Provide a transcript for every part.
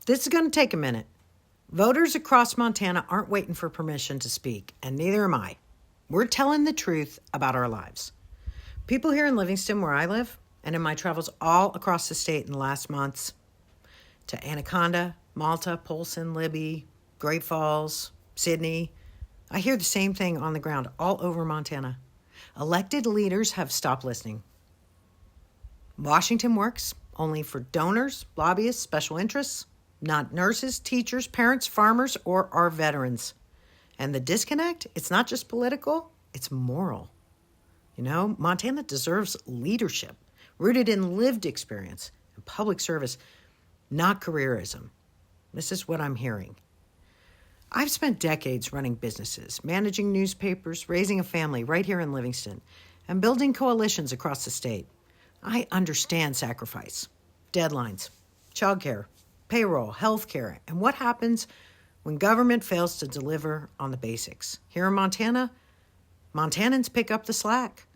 This is going to take a minute. Voters across Montana aren't waiting for permission to speak, and neither am I. We're telling the truth about our lives. People here in Livingston, where I live, and in my travels all across the state in the last months, to Anaconda, Malta, Polson, Libby, Great Falls, Sydney, I hear the same thing on the ground all over Montana. Elected leaders have stopped listening. Washington works only for donors, lobbyists, special interests, not nurses, teachers, parents, farmers, or our veterans. And the disconnect, it's not just political, it's moral. You know, Montana deserves leadership rooted in lived experience and public service, not careerism. This is what I'm hearing. I've spent decades running businesses, managing newspapers, raising a family right here in Livingston, and building coalitions across the state. I understand sacrifice, deadlines, childcare, payroll, healthcare, and what happens when government fails to deliver on the basics. Here in Montana, Montanans pick up the slack.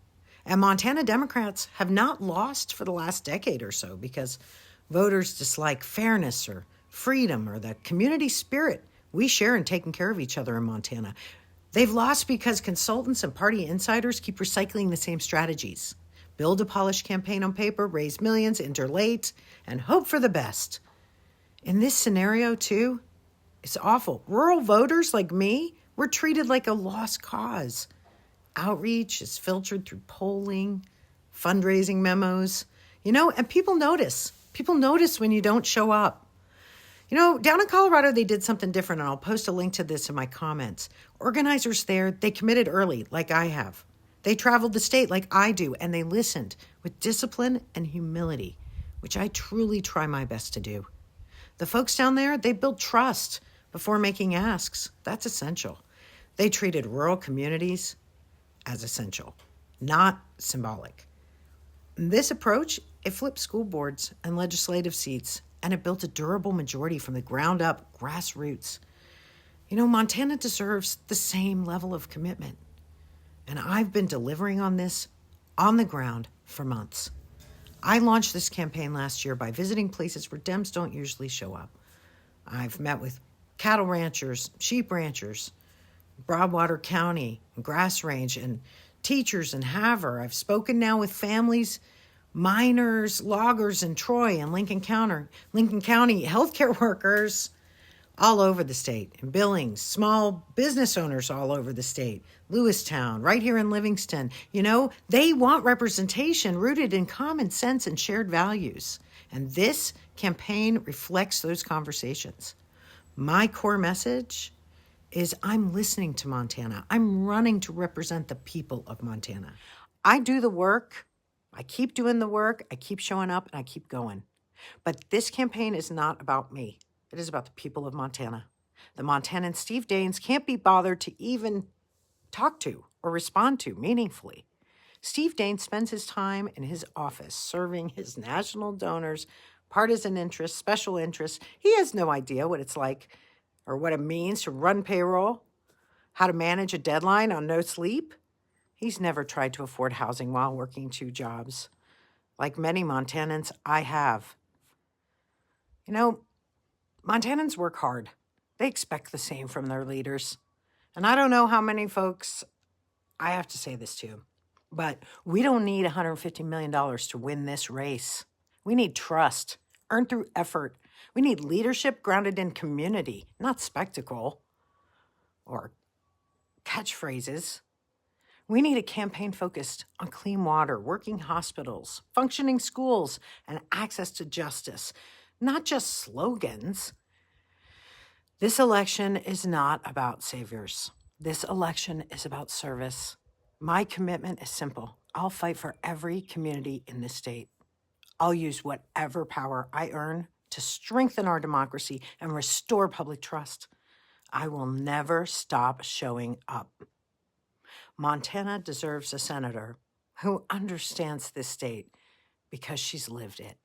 And Montana Democrats have not lost for the last decade or so because voters dislike fairness or freedom or the community spirit we share in taking care of each other in Montana. They've lost because consultants and party insiders keep recycling the same strategies. Build a polished campaign on paper, raise millions, enter late, and hope for the best. In this scenario, too, it's awful. Rural voters like me, we're treated like a lost cause. Outreach is filtered through polling, fundraising memos, and people notice. People notice when you don't show up. Down in Colorado, they did something different, and I'll post a link to this in my comments. Organizers there, they committed early, like I have. They traveled the state like I do, and they listened with discipline and humility, which I truly try my best to do. The folks down there, they build trust before making asks. That's essential. They treated rural communities as essential, not symbolic. This approach, it flipped school boards and legislative seats, and it built a durable majority from the ground up, grassroots. Montana deserves the same level of commitment. And I've been delivering on this on the ground for months. I launched this campaign last year by visiting places where Dems don't usually show up. I've met with cattle ranchers, sheep ranchers, Broadwater County, Grass Range, and teachers in Havre. I've spoken now with families, miners, loggers in Troy and Lincoln County, healthcare workers all over the state, in Billings, small business owners all over the state, Lewistown, right here in Livingston. They want representation rooted in common sense and shared values. And this campaign reflects those conversations. My core message is I'm listening to Montana. I'm running to represent the people of Montana. I do the work. I keep doing the work. I keep showing up, and I keep going. But this campaign is not about me. It is about the people of Montana. The Montanan Steve Daines can't be bothered to even talk to or respond to meaningfully. Steve Daines spends his time in his office serving his national donors, partisan interests, special interests. He has no idea what it's like or what it means to run payroll, how to manage a deadline on no sleep. He's never tried to afford housing while working 2 jobs. Like many Montanans, I have. Montanans work hard. They expect the same from their leaders. And I don't know how many folks I have to say this to, but we don't need $150 million to win this race. We need trust, earned through effort. We need leadership grounded in community, not spectacle or catchphrases. We need a campaign focused on clean water, working hospitals, functioning schools, and access to justice, not just slogans. This election is not about saviors. This election is about service. My commitment is simple. I'll fight for every community in this state. I'll use whatever power I earn to strengthen our democracy and restore public trust. I will never stop showing up. Montana deserves a senator who understands this state because she's lived it.